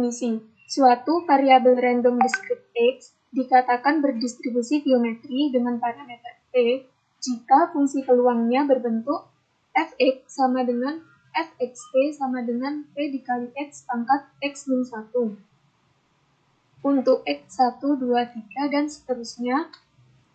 Definisi. Suatu variabel random discrete X dikatakan berdistribusi geometri dengan parameter P jika fungsi peluangnya berbentuk fx sama dengan fxt sama dengan P dikali X pangkat X min 1. Untuk X1, 2, 3, dan seterusnya,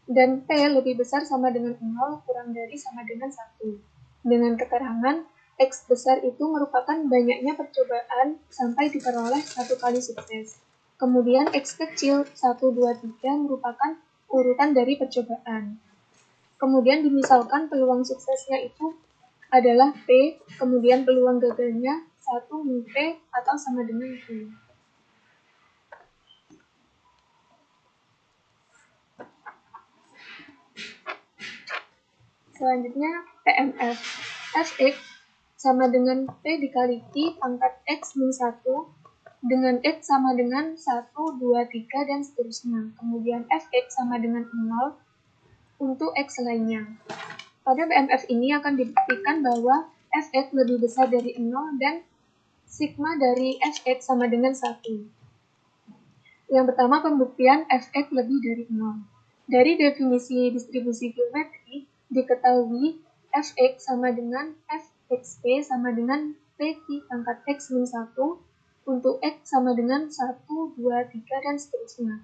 dan P lebih besar sama dengan 0 kurang dari sama dengan 1. Dengan keterangan, X besar itu merupakan banyaknya percobaan sampai diperoleh satu kali sukses. Kemudian X kecil 1, 2, 3 merupakan urutan dari percobaan. Kemudian dimisalkan peluang suksesnya itu adalah P, kemudian peluang gagalnya 1 min P atau sama dengan Q. Selanjutnya PMF. Fx sama dengan P dikali Q pangkat X min 1 dengan X sama dengan 1, 2, 3, dan seterusnya. Kemudian Fx sama dengan 0 untuk X lainnya. Pada PMF ini akan dibuktikan bahwa Fx lebih besar dari 0 dan sigma dari Fx sama dengan 1. Yang pertama, pembuktian Fx lebih dari 0. Dari definisi distribusi geometri, diketahui Fx sama dengan Fxp sama dengan Pq pangkat X min 1 untuk X sama dengan 1, 2, 3, dan seterusnya.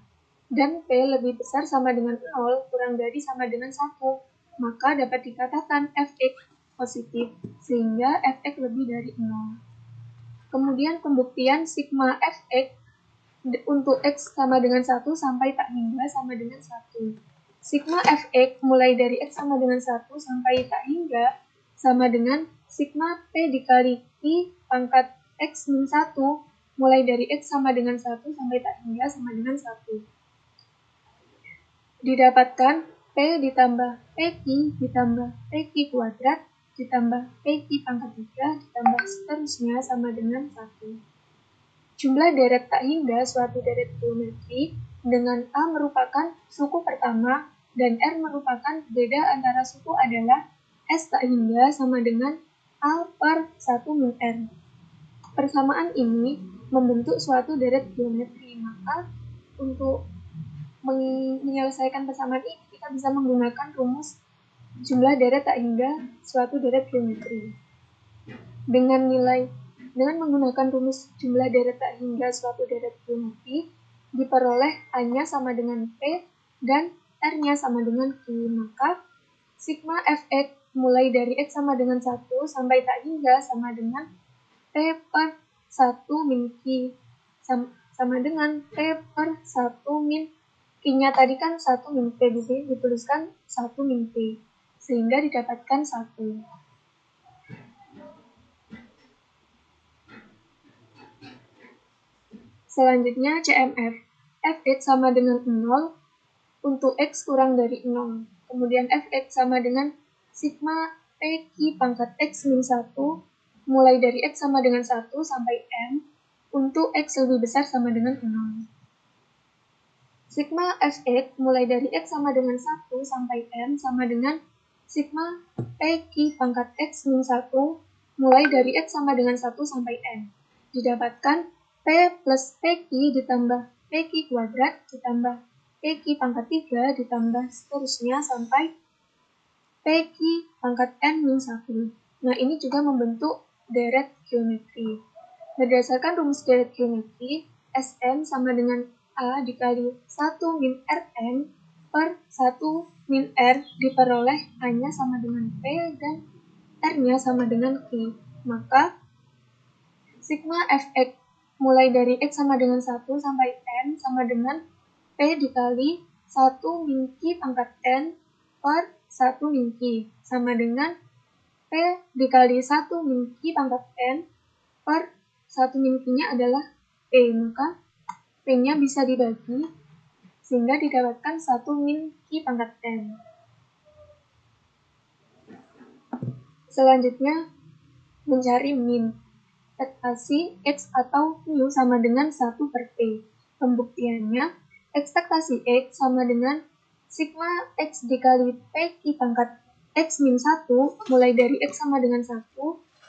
Dan P lebih besar sama dengan 0 kurang dari sama dengan 1, maka dapat dikatakan Fx positif, sehingga Fx lebih dari 0. Kemudian pembuktian sigma Fx untuk X sama dengan 1 sampai tak hingga sama dengan 1. Sigma Fx mulai dari X sama dengan 1 sampai tak hingga sama dengan sigma P dikali Q pangkat X min 1 mulai dari X sama dengan 1 sampai tak hingga sama dengan 1. Didapatkan P ditambah PQ ditambah PQ kuadrat ditambah PQ pangkat 3 ditambah seterusnya sama dengan 1. Jumlah deret tak hingga suatu deret geometri dengan A merupakan suku pertama dan R merupakan beda antara suku adalah S tak hingga sama dengan A per 1 min R. Persamaan ini membentuk suatu deret geometri, maka untuk menyelesaikan persamaan ini kita bisa menggunakan rumus jumlah deret tak hingga suatu deret geometri. Dengan menggunakan rumus jumlah deret tak hingga suatu deret geometri, diperoleh A-nya sama dengan P dan R-nya sama dengan Q, maka sigma Fx mulai dari X sama dengan 1 sampai tak hingga sama dengan P per 1 min Q, sama dengan P per 1 min Q-nya tadi kan 1 min P, di sini dituliskan 1 min P, sehingga didapatkan 1. Selanjutnya CMF. Fx sama dengan 0 untuk X kurang dari 0. Kemudian Fx sama dengan sigma PQ pangkat X min 1 mulai dari X sama dengan 1 sampai M untuk X lebih besar sama dengan 0. Sigma Fx mulai dari X sama dengan 1 sampai M sama dengan sigma PQ pangkat X min 1 mulai dari X sama dengan 1 sampai M. Didapatkan P plus PQ ditambah PQ kuadrat ditambah PQ pangkat 3 ditambah seterusnya sampai PQ pangkat N min 1. Nah, ini juga membentuk deret geometri. Berdasarkan rumus deret geometri, Sn sama dengan A dikali 1 min Rn per 1 min R diperoleh A-nya sama dengan P dan R-nya sama dengan Q. Maka sigma Fx mulai dari X sama dengan 1 sampai N sama dengan P dikali 1 min Q pangkat N per 1 min Q sama dengan P dikali 1 min Q pangkat N per 1 min Q-nya adalah P, maka P-nya bisa dibagi sehingga didapatkan 1 min Q pangkat N. Selanjutnya mencari min. Ekspektasi X atau mu sama dengan 1 per P. Pembuktiannya, ekspektasi X sama dengan sigma X dikali PQ pangkat X min 1 mulai dari X sama dengan 1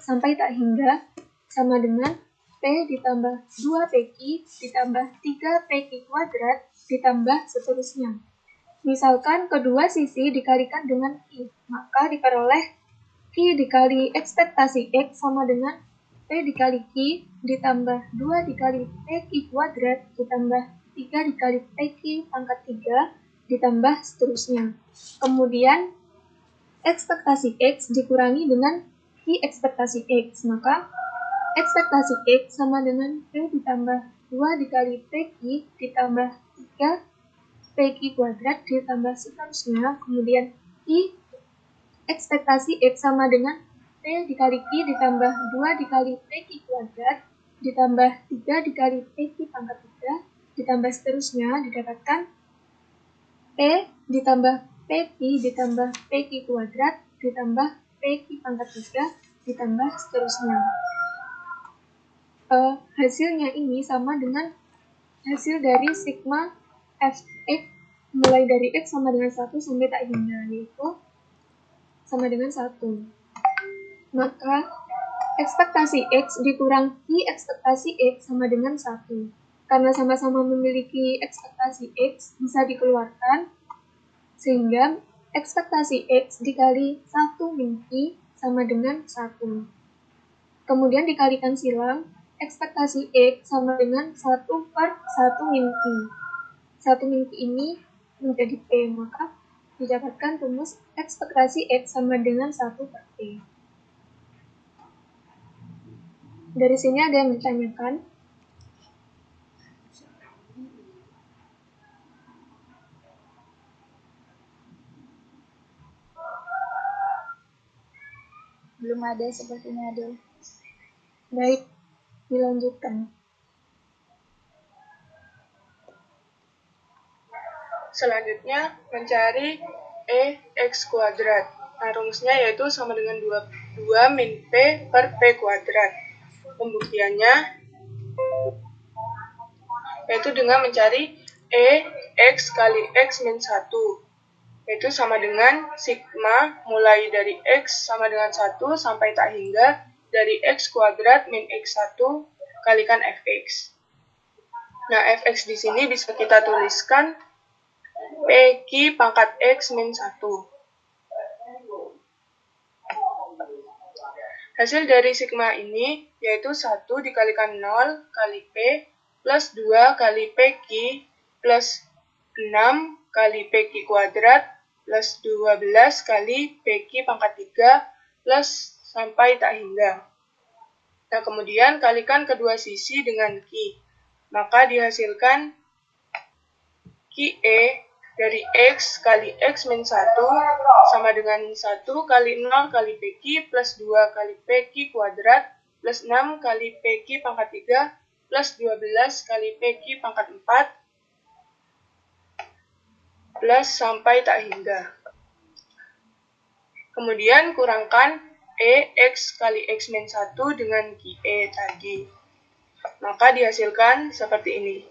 sampai tak hingga sama dengan ditambah 2PQ ditambah 3PQ kuadrat ditambah seterusnya. Misalkan kedua sisi dikalikan dengan Q, maka diperoleh Q dikali ekspektasi X sama dengan P dikali Q ditambah 2 dikali PQ kuadrat ditambah 3 dikali PQ pangkat 3 ditambah seterusnya. Kemudian ekspektasi X dikurangi dengan Q ekspektasi X, maka ekspektasi X sama dengan P ditambah 2 dikali PQ ditambah 3 PQ kuadrat ditambah seterusnya. Kemudian I ekspektasi X sama dengan P dikali Q ditambah 2 dikali PQ kuadrat ditambah 3 dikali PQ pangkat 3 ditambah seterusnya, didapatkan P ditambah PQ ditambah PQ kuadrat ditambah PQ pangkat 3 ditambah seterusnya. Hasilnya ini sama dengan hasil dari sigma Fx mulai dari X sama dengan 1 sampai tak hingga, yaitu sama dengan 1. Maka ekspektasi X dikurang Q ekspektasi X sama dengan 1. Karena sama-sama memiliki ekspektasi X bisa dikeluarkan, sehingga ekspektasi X dikali 1 min Q sama dengan 1. Kemudian dikalikan silang, ekspektasi X sama dengan 1 per 1 min Q. 1 min Q ini menjadi P, maka didapatkan rumus ekspektasi X sama dengan 1 per P. Dari sini ada yang ditanyakan. Belum ada sepertinya, Adel. Baik, dilanjutkan. Selanjutnya, mencari X kuadrat. Nah, rumusnya yaitu sama dengan 2 min P per P kuadrat. Pembuktiannya yaitu dengan mencari X kali X min 1, yaitu sama dengan sigma mulai dari X sama dengan 1 sampai tak hingga dari X kuadrat min X1 kalikan Fx. Nah, Fx di sini bisa kita tuliskan PQ pangkat X min 1. Hasil dari sigma ini yaitu 1 dikalikan 0 kali P plus 2 kali PQ plus 6 kali PQ kuadrat plus 12 kali PQ pangkat 3 plus sampai tak hingga. Nah, kemudian kalikan kedua sisi dengan Q. Maka dihasilkan QE dari X kali X min 1 sama dengan 1 kali 0 kali PQ plus 2 kali PQ kuadrat plus 6 kali PQ pangkat 3 plus 12 kali PQ pangkat 4 plus sampai tak hingga. Kemudian kurangkan X kali X min 1 dengan QE tadi. Maka dihasilkan seperti ini,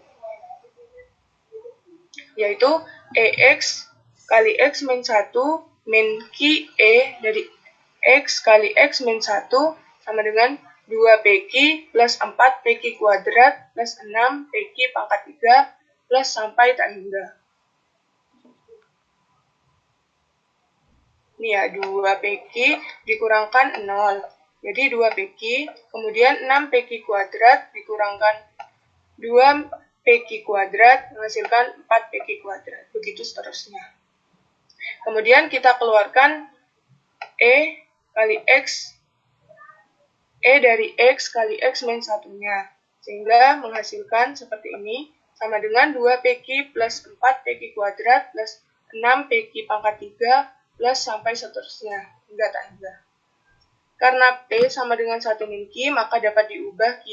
yaitu EX kali X min 1 min QE dari X kali X min 1 sama dengan 2PQ plus 4PQ kuadrat plus 6PQ pangkat 3 plus sampai tak hingga. Ini ya, 2PQ dikurangkan 0, jadi 2PQ, kemudian 6PQ kuadrat dikurangkan 2PQ kuadrat menghasilkan 4PQ kuadrat, begitu seterusnya. Kemudian kita keluarkan E kali X, E dari X kali X min 1-nya, sehingga menghasilkan seperti ini, sama dengan 2PQ plus 4PQ kuadrat plus 6PQ pangkat 3 plus sampai seterusnya, hingga tak hingga. Karena P sama dengan 1 min Q, maka dapat diubah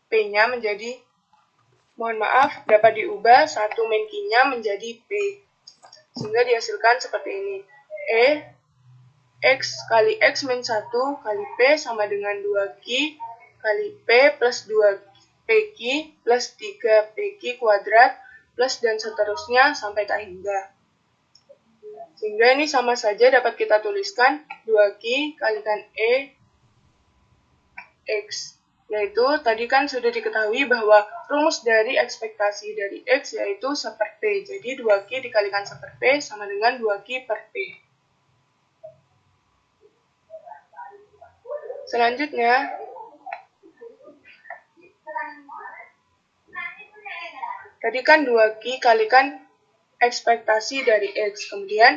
P-nya menjadi, dapat diubah 1 min Q-nya menjadi P. Sehingga dihasilkan seperti ini. X kali X min 1 kali P sama dengan 2Q kali P plus 2PQ plus 3PQ kuadrat plus dan seterusnya sampai tak hingga. Sehingga ini sama saja dapat kita tuliskan 2Q kalikan X Yaitu tadi kan sudah diketahui bahwa rumus dari ekspektasi dari X yaitu 1/P. Jadi 2Q dikalikan 1/P sama dengan 2Q per P. Selanjutnya, tadi kan 2Q kalikan ekspektasi dari X. Kemudian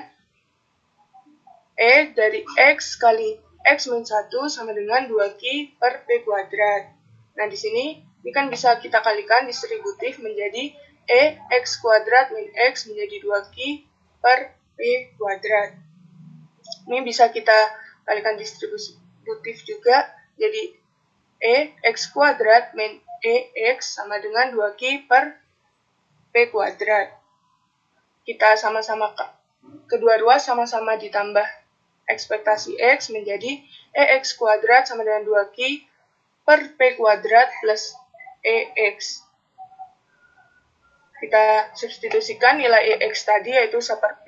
E dari X kali X min 1 sama dengan 2Q per P kuadrat. Nah, di sini ini kan bisa kita kalikan distributif menjadi E X kuadrat min X menjadi 2Q per P kuadrat. Ini bisa kita kalikan distributif juga, jadi E X kuadrat min E X sama dengan 2Q per P kuadrat. Kita sama-sama, kedua-dua sama-sama ditambah ekspektasi X menjadi EX kuadrat sama dengan 2Q per P kuadrat plus EX. Kita substitusikan nilai EX tadi yaitu 1/P.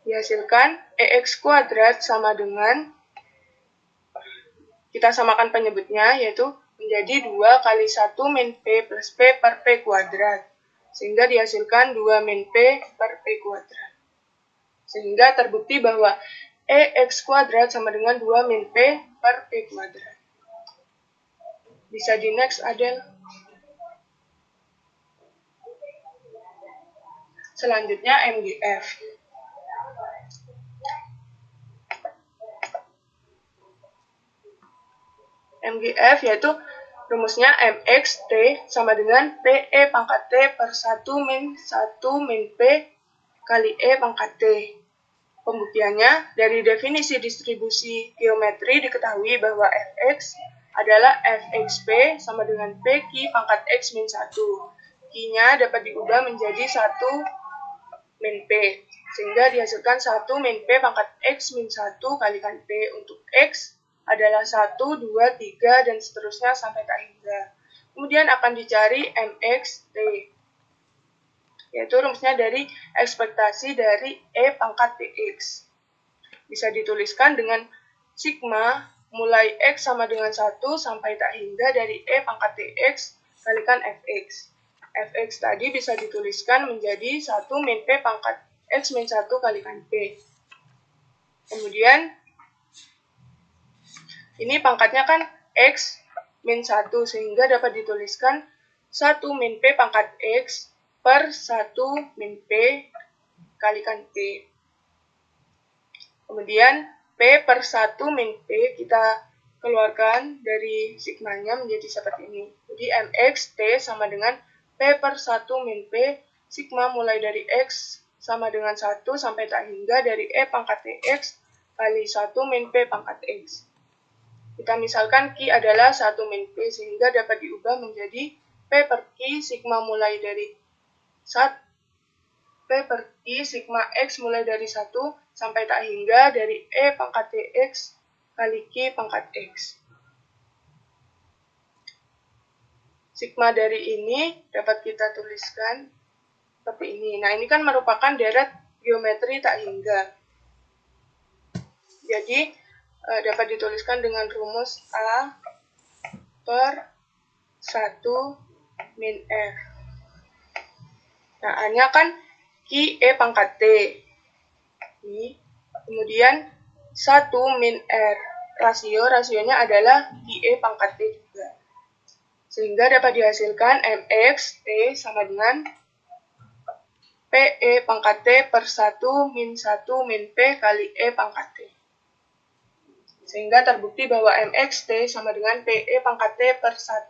Dihasilkan EX kuadrat sama dengan, kita samakan penyebutnya yaitu menjadi 2 kali 1 min P plus P per P kuadrat. Sehingga dihasilkan 2 min P per P kuadrat. Sehingga terbukti bahwa EX kuadrat sama dengan 2 min P per P kuadrat. Bisa di next, Adel. Selanjutnya MGF. MGF yaitu rumusnya MX T sama dengan PE pangkat T per 1 min 1 min P kali E pangkat T. Pembuktiannya, dari definisi distribusi geometri diketahui bahwa Fx adalah Fxp sama dengan Pq pangkat X min 1. Q-nya dapat diubah menjadi 1 min P, sehingga dihasilkan 1 min P pangkat X min 1 kalikan P. Untuk X adalah 1, 2, 3, dan seterusnya sampai tak hingga. Kemudian akan dicari MX T, yaitu rumusnya dari ekspektasi dari E pangkat Px. Bisa dituliskan dengan sigma mulai X sama dengan 1 sampai tak hingga dari E pangkat Tx kalikan Fx. Fx tadi bisa dituliskan menjadi 1 min P pangkat X min 1 kalikan P. Kemudian, ini pangkatnya kan X min 1, sehingga dapat dituliskan 1 min P pangkat X per 1 min P kalikan P. Kemudian P per 1 min P kita keluarkan dari sigmanya menjadi seperti ini. Jadi MX T sama dengan P per 1 min P, sigma mulai dari X sama dengan 1 sampai tak hingga dari E pangkat Tx kali 1 min P pangkat X. Kita misalkan Q adalah 1 min P, sehingga dapat diubah menjadi P per Q sigma mulai dari P per Q sigma X mulai dari 1 sampai tak hingga dari E pangkat Tx kali Q pangkat X. Sigma dari ini dapat kita tuliskan seperti ini. Nah, ini kan merupakan deret geometri tak hingga. Jadi, dapat dituliskan dengan rumus A per 1 min F. Nah, A-nya kan Q E pangkat T. Kemudian 1 min R. Rasionya adalah Q E pangkat T juga. Sehingga dapat dihasilkan MX T sama dengan PE pangkat T per 1 min 1 min P kali E pangkat T. Sehingga terbukti bahwa MX T sama dengan PE pangkat T per 1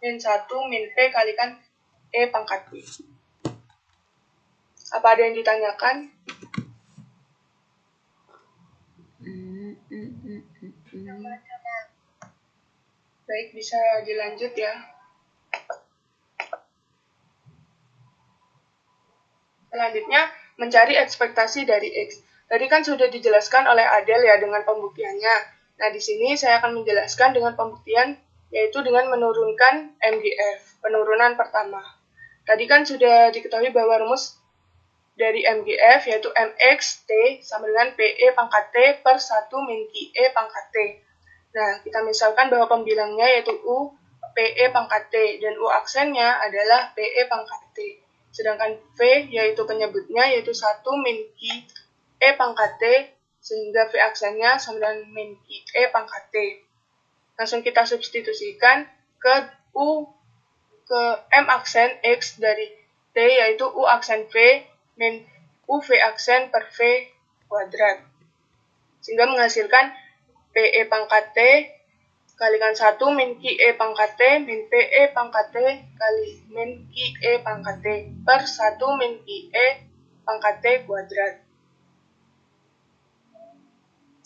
min 1 min P kalikan E pangkat T. Apa ada yang ditanyakan? Baik, bisa dilanjut ya. Selanjutnya, mencari ekspektasi dari X. Tadi kan sudah dijelaskan oleh Adel ya dengan pembuktiannya. Nah, di sini saya akan menjelaskan dengan pembuktian, yaitu dengan menurunkan MGF, penurunan pertama. Tadi kan sudah diketahui bahwa rumus dari MGF yaitu MX T sama dengan PE pangkat T per 1 min QE pangkat T. Nah, kita misalkan bahwa pembilangnya yaitu U PE pangkat T, dan U aksennya adalah PE pangkat T. Sedangkan V yaitu penyebutnya yaitu 1 min Q E pangkat T, sehingga V aksennya sama dengan min Q E pangkat T. Langsung kita substitusikan ke M aksen X dari T, yaitu U aksen V min U V aksen per V kuadrat. Sehingga menghasilkan PE pangkat T kalikan 1 min QE pangkat T min PE pangkat T kali min QE pangkat T per 1 min QE pangkat T kuadrat.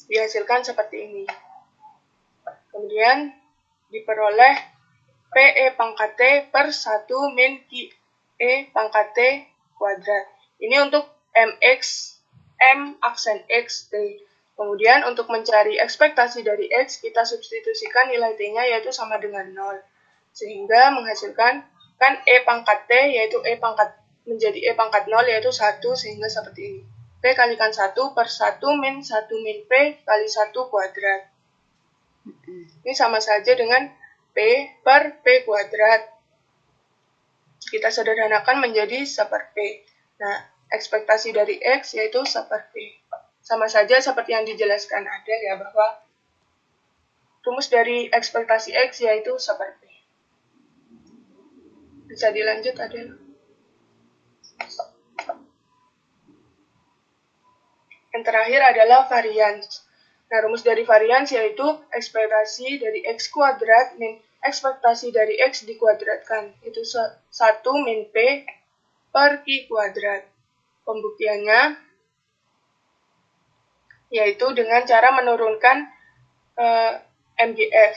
Dihasilkan seperti ini. Kemudian diperoleh PE pangkat T per 1 min QE pangkat T kuadrat. Ini untuk MX, M aksen X, T. Kemudian untuk mencari ekspektasi dari X, kita substitusikan nilai T-nya yaitu sama dengan 0. Sehingga menghasilkan kan E pangkat T yaitu E pangkat menjadi E pangkat 0 yaitu 1, sehingga seperti ini. P kalikan 1 per 1 min P kali 1 kuadrat. Ini sama saja dengan P per P kuadrat. Kita sederhanakan menjadi 1/P. Nah, ekspektasi dari X yaitu 1/P. Sama saja seperti yang dijelaskan Adel ya, bahwa rumus dari ekspektasi X yaitu 1/P. Bisa dilanjut Adel. Yang terakhir adalah varians. Nah, rumus dari varians yaitu ekspektasi dari X kuadrat min ekspektasi dari X dikuadratkan. Itu 1 min P per Q kuadrat. Pembuktiannya yaitu dengan cara menurunkan MGF.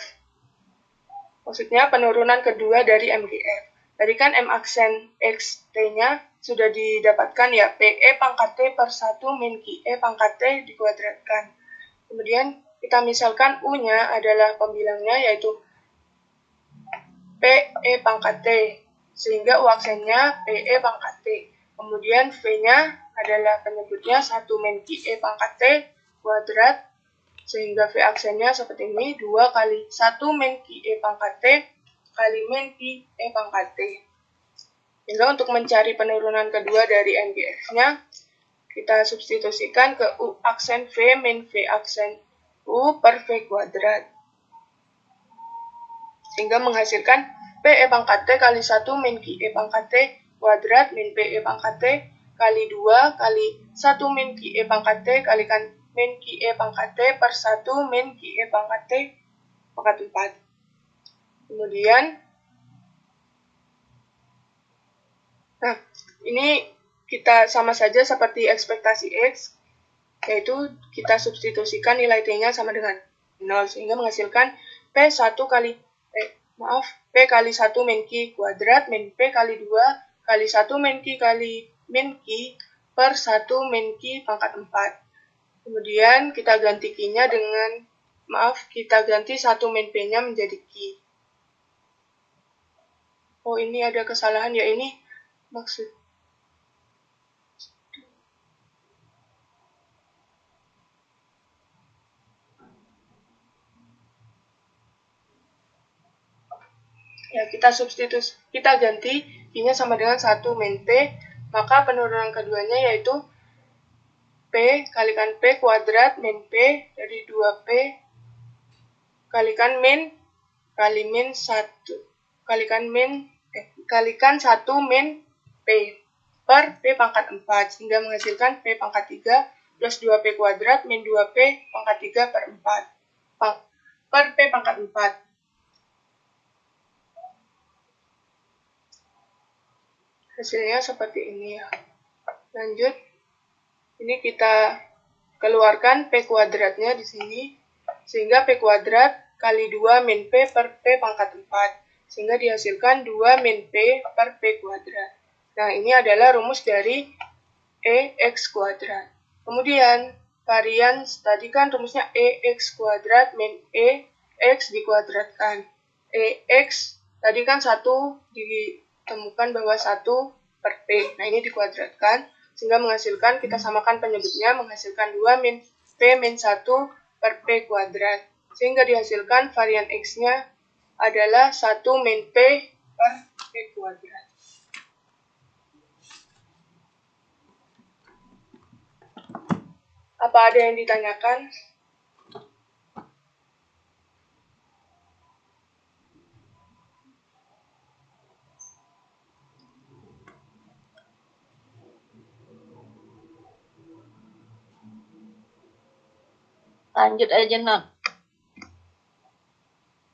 Maksudnya penurunan kedua dari MGF. Tadi kan M aksen X T-nya sudah didapatkan ya, PE pangkat T per 1 min QE pangkat T dikuadratkan. Kemudian kita misalkan U-nya adalah pembilangnya yaitu PE pangkat T, sehingga U aksennya PE pangkat T. Kemudian V-nya adalah penyebutnya 1 min QE pangkat T kuadrat, sehingga V aksennya seperti ini, 2 kali 1 min QE pangkat T kali min QE pangkat T. Sehingga untuk mencari penurunan kedua dari MGF-nya, kita substitusikan ke U aksen V min V aksen U per V kuadrat. Sehingga menghasilkan PE pangkat T kali 1 min QE pangkat T kuadrat min PE pangkat T kali 2 kali 1 min QE pangkat T kalikan min QE pangkat T per 1 min QE pangkat T pangkat 4. Kemudian, nah, ini kita sama saja seperti ekspektasi X, yaitu kita substitusikan nilai T-nya sama dengan 0, sehingga menghasilkan P1 kali P kali 1 min Q kuadrat min P kali 2 kali 1 min Q kali min Q per 1 min Q pangkat 4. Kemudian kita ganti Q-nya dengan, kita ganti 1 min P-nya menjadi Q. Oh, ini ada kesalahan ya, ini maksud. Ya, kita ganti Q-nya sama dengan 1 min P, maka penurunan keduanya yaitu P kalikan P kuadrat min P dari 2P kalikan min kali min 1 kalikan 1 min P per P pangkat 4, sehingga menghasilkan P pangkat 3 plus 2P kuadrat min 2P pangkat 3 per 4 per P pangkat 4. Hasilnya seperti ini ya. Lanjut, ini kita keluarkan P kuadratnya di sini, sehingga P kuadrat kali 2 min P per P pangkat 4, sehingga dihasilkan 2 min P per P kuadrat. Nah, ini adalah rumus dari EX kuadrat. Kemudian, varians, tadi kan rumusnya EX kuadrat min EX dikuadratkan. EX, tadi kan 1 ditemukan bahwa 1 per P. Nah, ini dikuadratkan, sehingga menghasilkan, kita samakan penyebutnya, menghasilkan 2 min P min 1 per P kuadrat. sehingga dihasilkan varian X-nya adalah 1 min P per P kuadrat. Apa ada yang ditanyakan? Lanjut aja, Nak.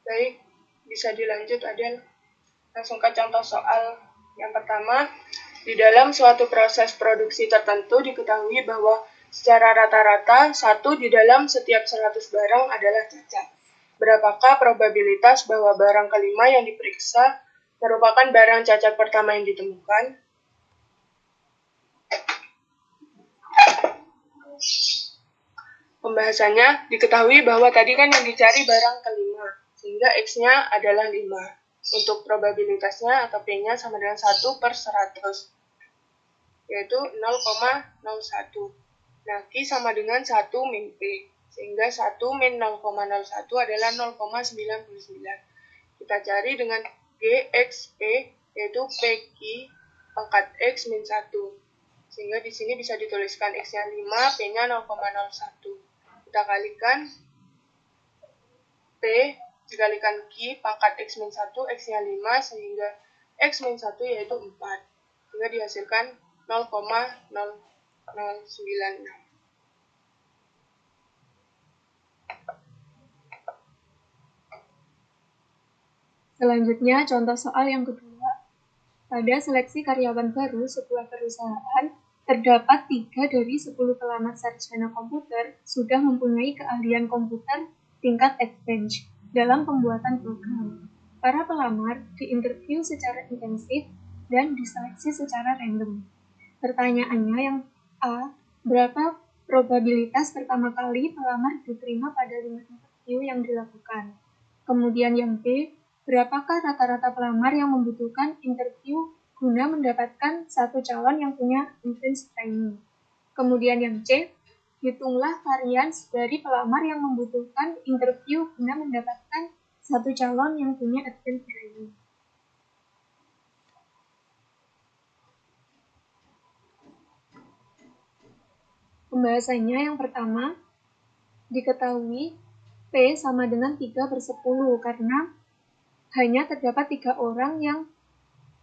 Baik, bisa dilanjut, Adel. Langsung ke contoh soal yang pertama. Di dalam suatu proses produksi tertentu diketahui bahwa secara rata-rata 1 di dalam setiap 100 barang adalah cacat. Berapakah probabilitas bahwa barang kelima yang diperiksa merupakan barang cacat pertama yang ditemukan? Pembahasannya, diketahui bahwa tadi kan yang dicari barang kelima, sehingga X-nya adalah 5. Untuk probabilitasnya atau P-nya sama dengan 1 per 100, yaitu 0,01. Nah, Q sama dengan 1 min P, sehingga 1 min 0,01 adalah 0,99. Kita cari dengan GXP, yaitu PQ pangkat X min 1. Sehingga di sini bisa dituliskan X-nya 5, P-nya 0,01. Kita kalikan P dikalikan Q pangkat X min 1, X-nya 5, sehingga X min 1 yaitu 4. Sehingga dihasilkan 0,0096. Selanjutnya, contoh soal yang kedua. Pada seleksi karyawan baru sebuah perusahaan, terdapat 3 dari 10 pelamar sarjana komputer sudah mempunyai keahlian komputer tingkat advance dalam pembuatan program. Para pelamar diinterview secara intensif dan diseleksi secara random. Pertanyaannya yang A, berapa probabilitas pertama kali pelamar diterima pada 5 interview yang dilakukan? Kemudian yang B, berapakah rata-rata pelamar yang membutuhkan interview guna mendapatkan satu calon yang punya advance training? Kemudian yang C, hitunglah varians dari pelamar yang membutuhkan interview guna mendapatkan satu calon yang punya advance training. Pembahasannya yang pertama, diketahui P sama dengan 3 per 10 karena hanya terdapat 3 orang yang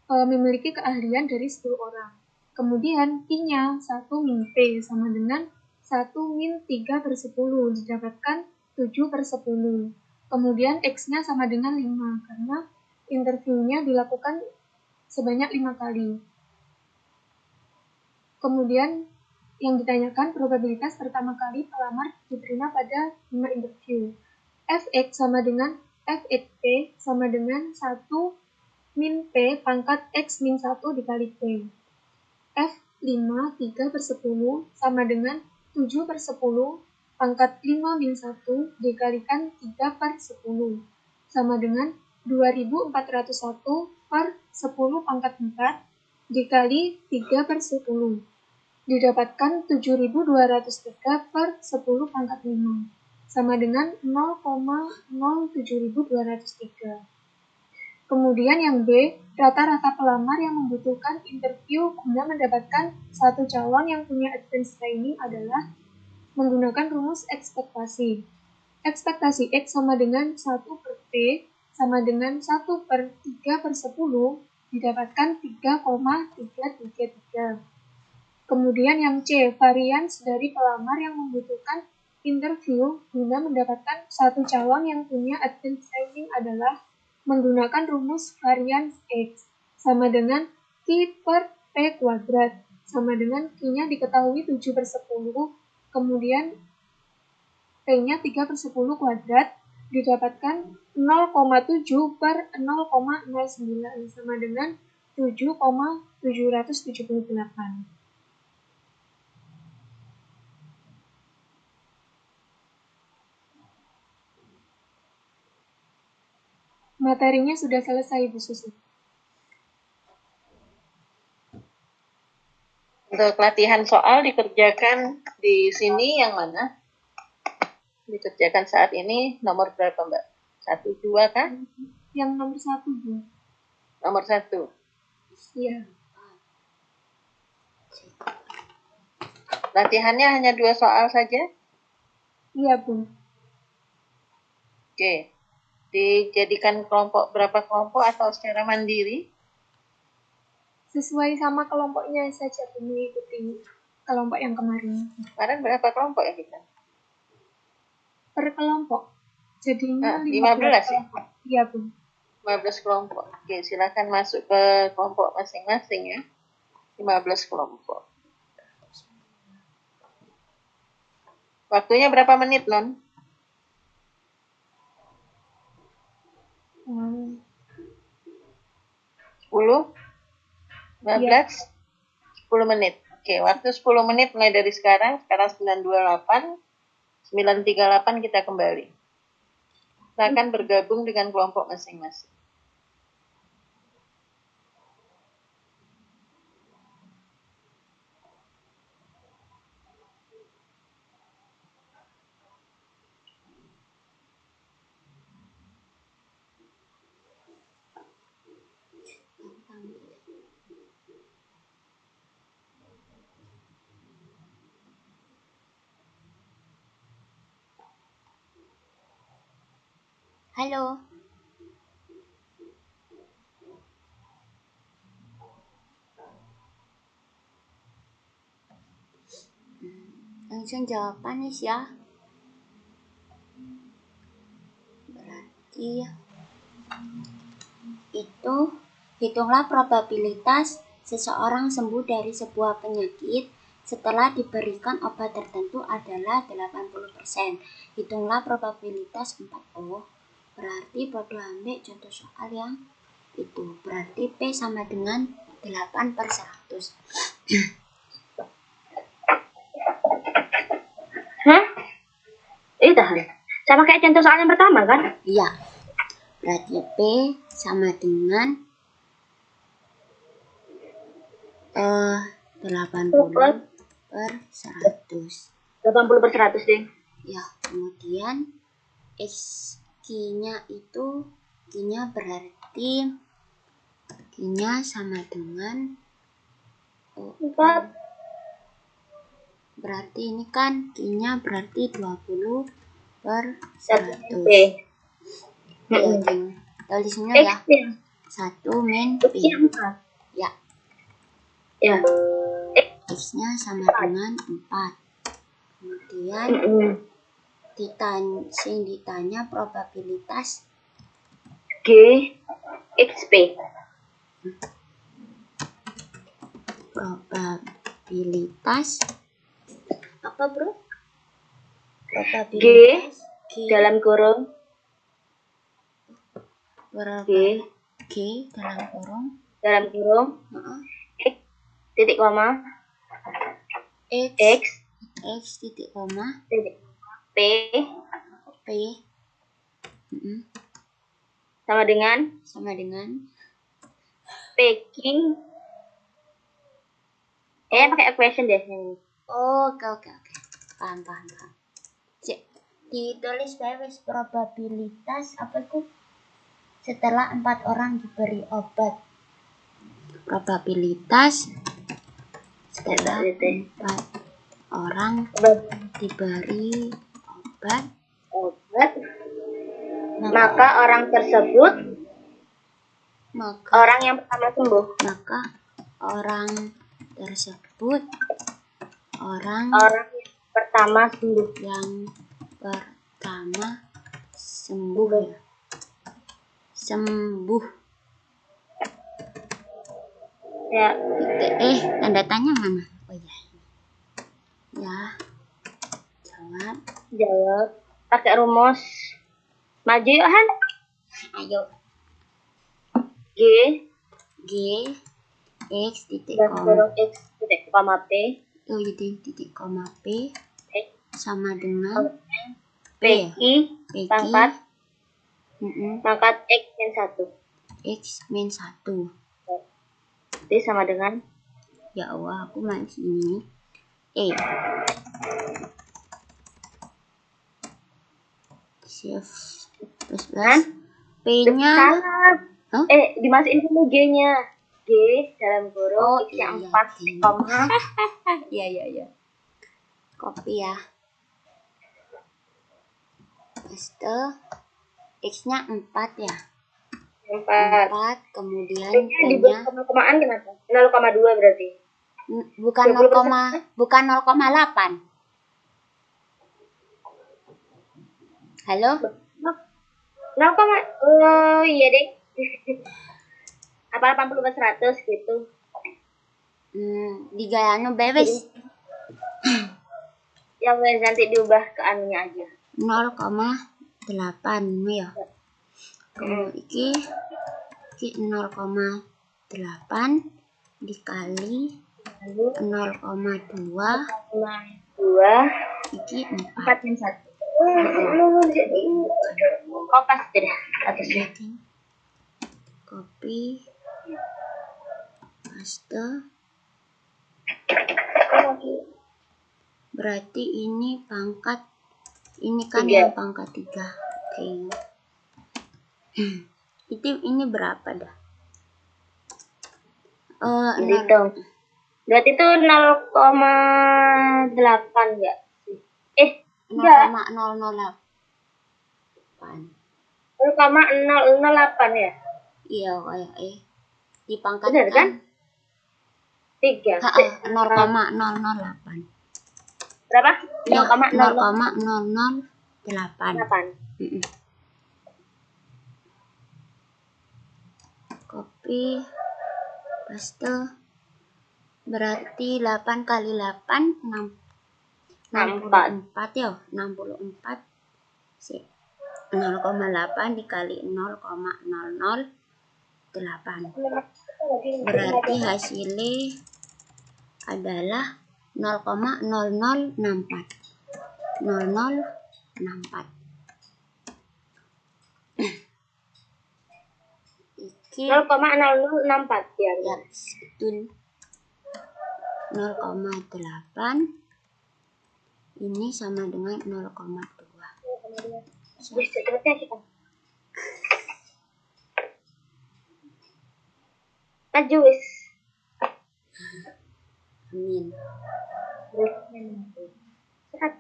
memiliki keahlian dari 10 orang. Kemudian Q-nya 1 min P sama dengan 1 min 3 per 10 didapatkan 7 per 10. Kemudian X-nya sama dengan 5 karena interviewnya dilakukan sebanyak 5 kali. Kemudian yang ditanyakan probabilitas pertama kali pelamar diterima pada 5 interview. Fx sama dengan Fxp sama dengan 1 min P pangkat X min 1 dikali P. F5 3 per 10 sama dengan 7 per 10 pangkat 5 min 1 dikalikan 3 per 10 sama dengan 2401 per 10 pangkat 4 dikali 3 per 10. Didapatkan 7.203 per 10 pangkat 5, sama dengan 0,07203. Kemudian yang B, rata-rata pelamar yang membutuhkan interview guna mendapatkan satu calon yang punya advance training adalah menggunakan rumus ekspektasi. Ekspektasi X sama dengan 1 per T sama dengan 1 per 3 per 10 didapatkan 3,333. Kemudian yang C, varians dari pelamar yang membutuhkan interview guna mendapatkan satu calon yang punya advance training adalah menggunakan rumus varians X sama dengan Q per P kuadrat sama dengan Q-nya diketahui 7 per 10, kemudian P-nya 3 per 10 kuadrat didapatkan 0,7 per 0,09 sama dengan 7,778. Materinya sudah selesai, Bu Susi. Untuk latihan soal dikerjakan di sini yang mana? dikerjakan saat ini nomor berapa, Mbak? 1, 2 kan? Yang nomor 1, Bu. Nomor 1. Iya. Latihannya hanya 2 soal saja? Iya, Bu. Oke. Dijadikan kelompok berapa kelompok atau secara mandiri? Sesuai sama kelompoknya saja, Bu, mengikuti kelompok yang kemarin. Kemarin berapa kelompok ya kita? Per kelompok. Jadinya 15 ya? kelompok. Iya, Bu. 15 kelompok. Oke, silakan masuk ke kelompok masing-masing ya. 15 kelompok. Waktunya berapa menit, Non? 10? 15? 10 menit. Oke, waktu 10 menit mulai dari sekarang. Sekarang 9.28. 9.38 kita kembali. Kita akan bergabung dengan kelompok masing-masing. Halo. Langsung jawaban ya. Berarti itu hitunglah probabilitas seseorang sembuh dari sebuah penyakit setelah diberikan obat tertentu adalah 80%. Hitunglah probabilitas 4O. Berarti bodo ambil contoh soal yang itu. Berarti P sama dengan 8/100. Hah? Tahan. Sama kayak contoh soal yang pertama kan? Iya. Berarti P sama dengan 80/100. 80/100 deh. Ya, kemudian Q-nya itu Q-nya berarti Q-nya sama dengan 4. Berarti ini kan Q-nya berarti 20/100. Ya, tulisnya ya. 1 min P. Ya. Ya. X-nya sama dengan 4. Kemudian ditanya probabilitas G XP. Probabilitas apa, Bro? Probabilitas G dalam kurung G dalam kurung X titik koma X titik koma P sama dengan packing pakai equation deh. Oke. Paham. Ditulis bebas probabilitas apa itu setelah 4 orang diberi obat. Probabilitas setelah 4 orang diberi obat, maka orang tersebut orang yang pertama sembuh. Maka orang tersebut orang yang pertama sembuh. Yang pertama sembuh ya. Sembuh. Ya. Tanda tanya mana? Oh ya. Ya. Jawab. Pakai rumus. Maju yuk, Han. Ayo. G X titik koma P. Titik koma P sama dengan P pangkat X min 1. X min 1. P sama dengan, ya Allah, aku masih ini Shift plus Kan? P-nya. Salah. Hah? Dimasukin dulu G-nya. G dalam kurung X yang 4, koma. Iya. Copy ya. Paste. X-nya 4 ya. 4. 4, kemudian Di P-nya koma-komaan kenapa? 0,2 berarti. bukan 0,8. Halo? 0, oh iya deh. Apa 80 per 100 gitu. Di gayanya bebas. Yang nanti diubah ke anunya aja. 0,8 ya. Iki 0,8 dikali 0,2 iki 4. 4 min 1. Kopas deh atasnya. Copy, paste. Berarti ini pangkat, ini kan 3. yang pangkat 3. Oke. Ini berapa dah? Hitung. Berarti itu 0,8 ya? 0,008. 0,008 ya? Iya kayak dipangkat Bener kan? 3. 0,008. Berapa? 0,008. 8. Copy, paste. Berarti 8 kali 8 64 ya. 64 0,8 dikali 0,008. Berarti hasilnya adalah 0,0064. 0064. Iki 0,0064 ya. ya betul. 0,8 ini sama dengan 0,2. Wis cepetnya kita. Maju wis. Amin. Sehat.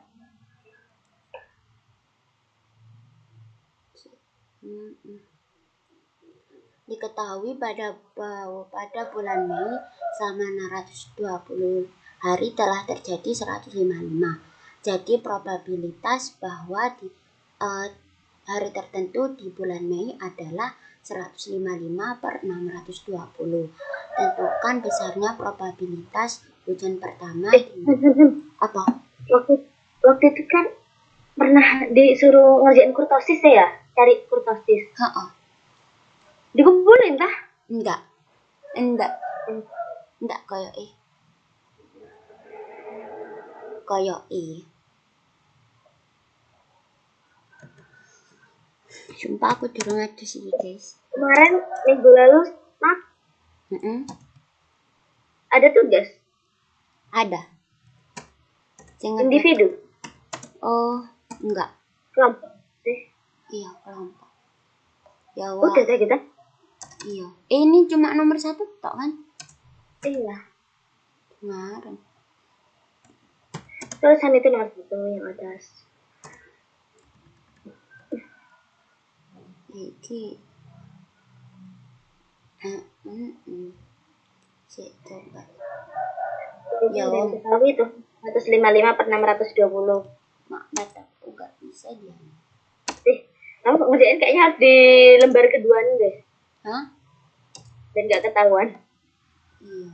Diketahui pada bulan Mei selama 620 hari telah terjadi 155. Jadi probabilitas bahwa di hari tertentu di bulan Mei adalah 155 per 620. Tentukan besarnya probabilitas hujan pertama apa? Waktu itu kan pernah disuruh ngerjain kurtosis ya? Cari kurtosis. Dikumpulin kah? Enggak kayak sumpah aku durung ada sih guys. Kemarin minggu lalu ada tugas. Ada Individu. Oh enggak, Kelompok sih. iya kelompok ya. Udah deh kita. Iya, ini cuma nomor 1 tok kan? Iya. Kemarin Tulisan itu nomor 1 yang atas. iki coba ya tahu itu 155 per 620. mak mataku gak bisa dia. Kamu ngerjain kayaknya harus di lembar kedua nih deh. Dan gak ketahuan. Iya.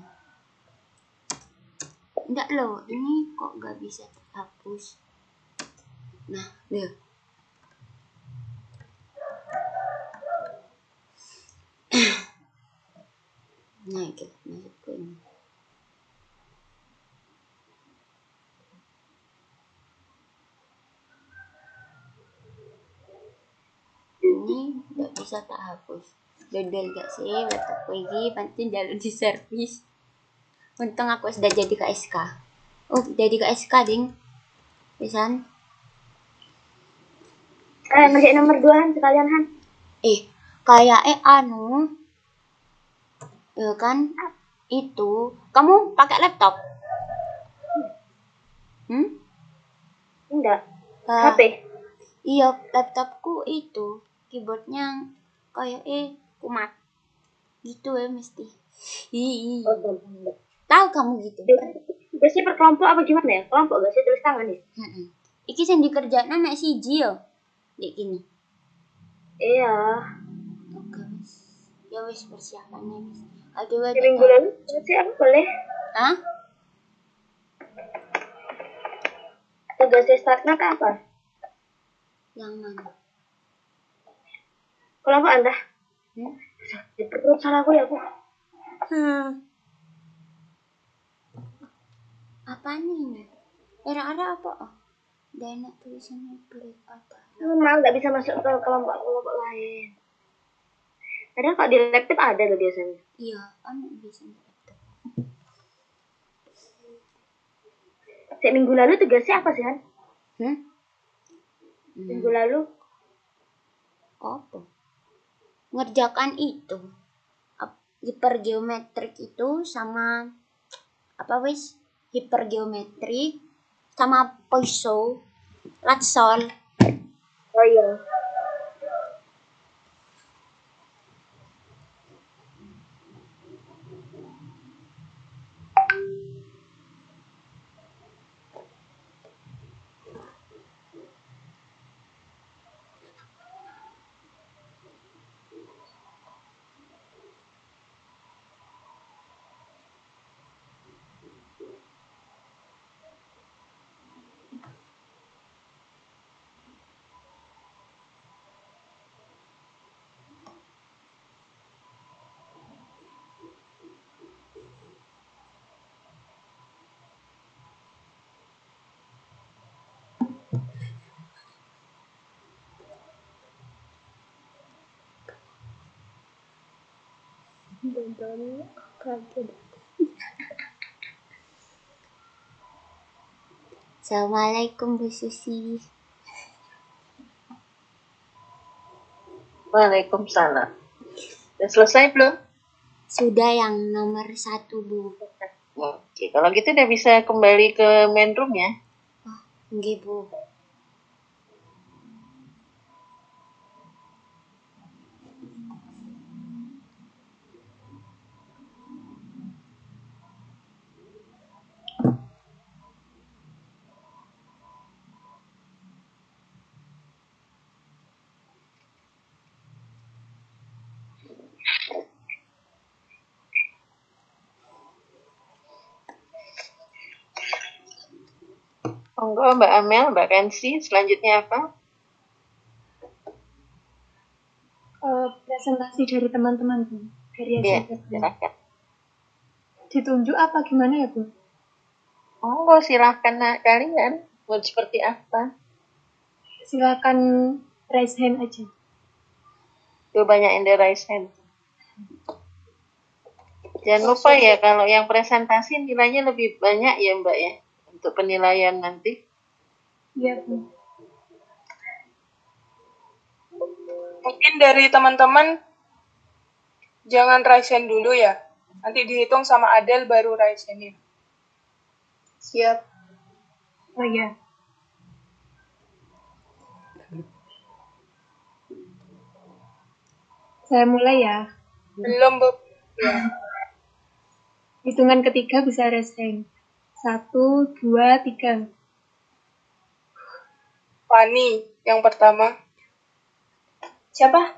Enggak loh, ini kok gak bisa terhapus. Nah, lihat. Nah, kita masuk ke ini. Ini gak bisa tak hapus. Dodol gak sih laptop ini penting jalan di servis. Untung aku sudah jadi KSK. Oh, jadi KSK ding. Pisan. Ngerjain nomor 2 Han sekalian Han. Kayak ya kan itu kamu pakai laptop? Enggak. Ah, HP. iya, laptopku itu keyboardnya kayak kumat gitu ya mesti. Tahu kamu gitu? Biasanya per kelompok apa gimana ya? Kelompok gak sih tulis tangan ya? Iki sing dikerjakan mek siji yo. Nek gini. Iya. Oke wis. Ya wis persiapannya wis. Aduh, Minggu lalu sih aku boleh. Hah? Tugasnya startnya apa? Yang mana? Kelompok Anda. Perut salah aku ya aku. Apa nih? Era-era apa? Dan tulisannya berkata. Memang nggak bisa masuk ke kelompok lain. Padahal kok di laptop ada loh biasanya. Iya, biasanya laptop. Minggu lalu tugasnya apa sih Han? Minggu lalu apa? Ngerjakan itu hipergeometrik itu sama apa wis hipergeometrik sama Poisson Latsol. Oh iya. Assalamualaikum Bu Susi. Waalaikumsalam. Udah selesai belum? Sudah yang nomor 1 Bu. Oke, kalau gitu udah bisa kembali ke main room ya. Nggih Bu. Monggo Mbak Amel, Mbak Kensi, selanjutnya apa? Presentasi dari teman-teman Bu. Dari Ya, hasil silakan. Ditunjuk apa gimana ya Bu? Monggo silahkan kalian mau seperti apa? Silakan raise hand aja. Tuh banyak yang raise hand. Jangan lupa ya kalau yang presentasi nilainya lebih banyak ya Mbak ya untuk penilaian nanti. Iya Bu. Mungkin dari teman-teman jangan raise hand dulu ya. Nanti dihitung sama Adel baru raise hand. Siap. Oh iya. Saya mulai ya. Belum, Bu. Ya. Hitungan ketiga bisa raise hand. 1, 2, 3. Fani yang pertama. Siapa?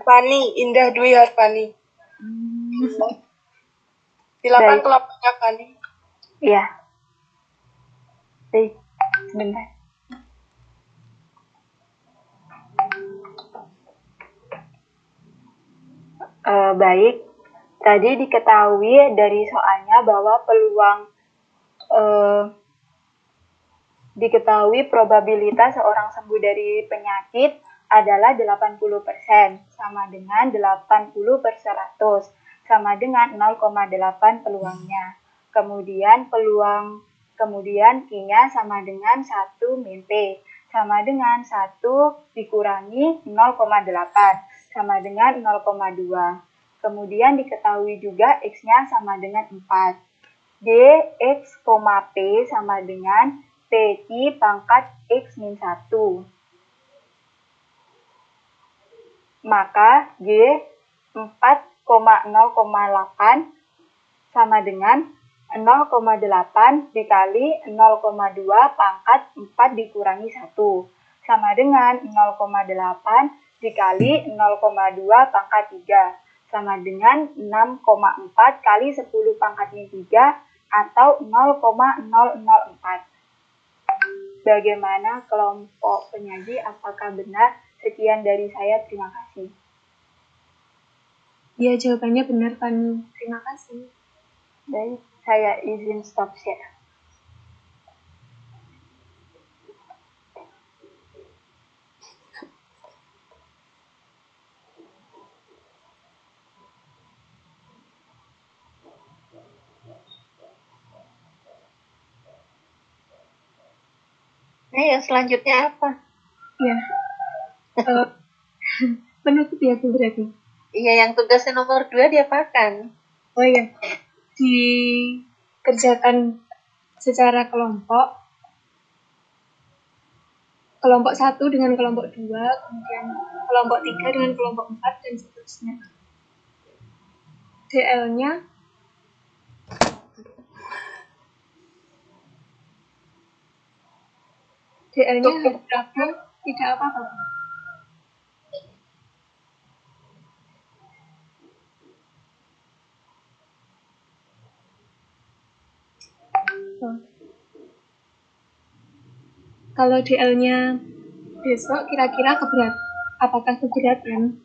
Fani, Indah Dwi Harpani. Silakan kelompoknya Fani. Iya. Sebentar. Baik. Tadi diketahui dari soalnya bahwa diketahui probabilitas seorang sembuh dari penyakit adalah 80%, sama dengan 80/100, sama dengan 0,8 peluangnya. Kemudian Q-nya sama dengan 1 min P, sama dengan 1 dikurangi 0,8 sama dengan 0,2. Kemudian diketahui juga X-nya sama dengan 4. Dx, P sama dengan Pi pangkat X min 1. Maka G 4,0,8 sama dengan 0,8 dikali 0,2 pangkat 4 dikurangi 1. Sama dengan 0,8 dikali 0,2 pangkat 3. Sama dengan 6,4 kali 10 pangkat min 3 atau 0,004. Bagaimana kelompok penyaji? Apakah benar? Sekian dari saya, terima kasih. Ya, jawabannya benar, Fani. Terima kasih. Baik, saya izin stop share. Nah, yang selanjutnya apa? Ya. Penutup ya, Bu, berarti. Iya, yang tugasnya nomor 2 diapakan? Oh iya, dikerjakan secara kelompok 1 dengan kelompok 2, kemudian kelompok 3 dengan kelompok 4, dan seterusnya. DL-nya berapa? Tidak apa-apa, Bu. Kalau DL-nya besok kira-kira apakah keberatan?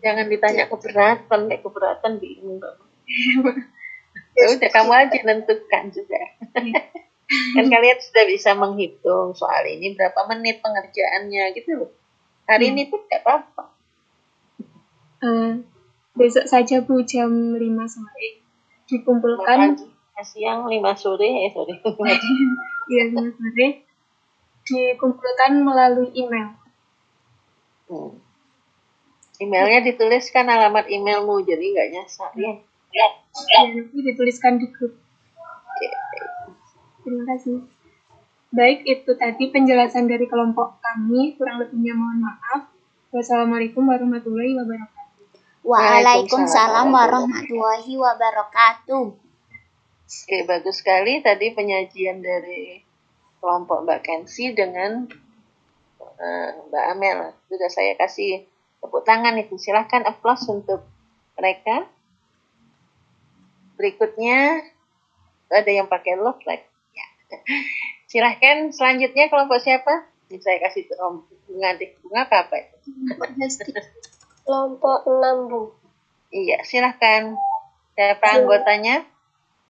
Jangan ditanya keberatan, kayak keberatan bingung. Ya udah, kamu aja nentukan juga. Kan kalian sudah bisa menghitung soal ini berapa menit pengerjaannya gitu loh. Hari ini pun tidak apa-apa. Besok saja, Bu, jam 5 sore dikumpulkan. Siang 5 sore, sorry. Iya, 5 sore dikumpulkan melalui email. Emailnya dituliskan alamat emailmu, jadi nggak nyasar ya. Nanti dituliskan di grup. Terima kasih. Baik, itu tadi penjelasan dari kelompok kami. Kurang lebihnya mohon maaf. Wassalamualaikum warahmatullahi wabarakatuh. Waalaikumsalam warahmatullahi wabarakatuh. Oke, bagus sekali tadi penyajian dari kelompok Mbak Kensi dengan Mbak Amel. Sudah saya kasih tepuk tangan itu. Silahkan applause untuk mereka. Berikutnya ada yang pakai love like. Ya. Silahkan selanjutnya kelompok siapa? Saya kasih bunga apa itu? Kelompok 6, Bu. Iya, silahkan. Siapa anggotanya?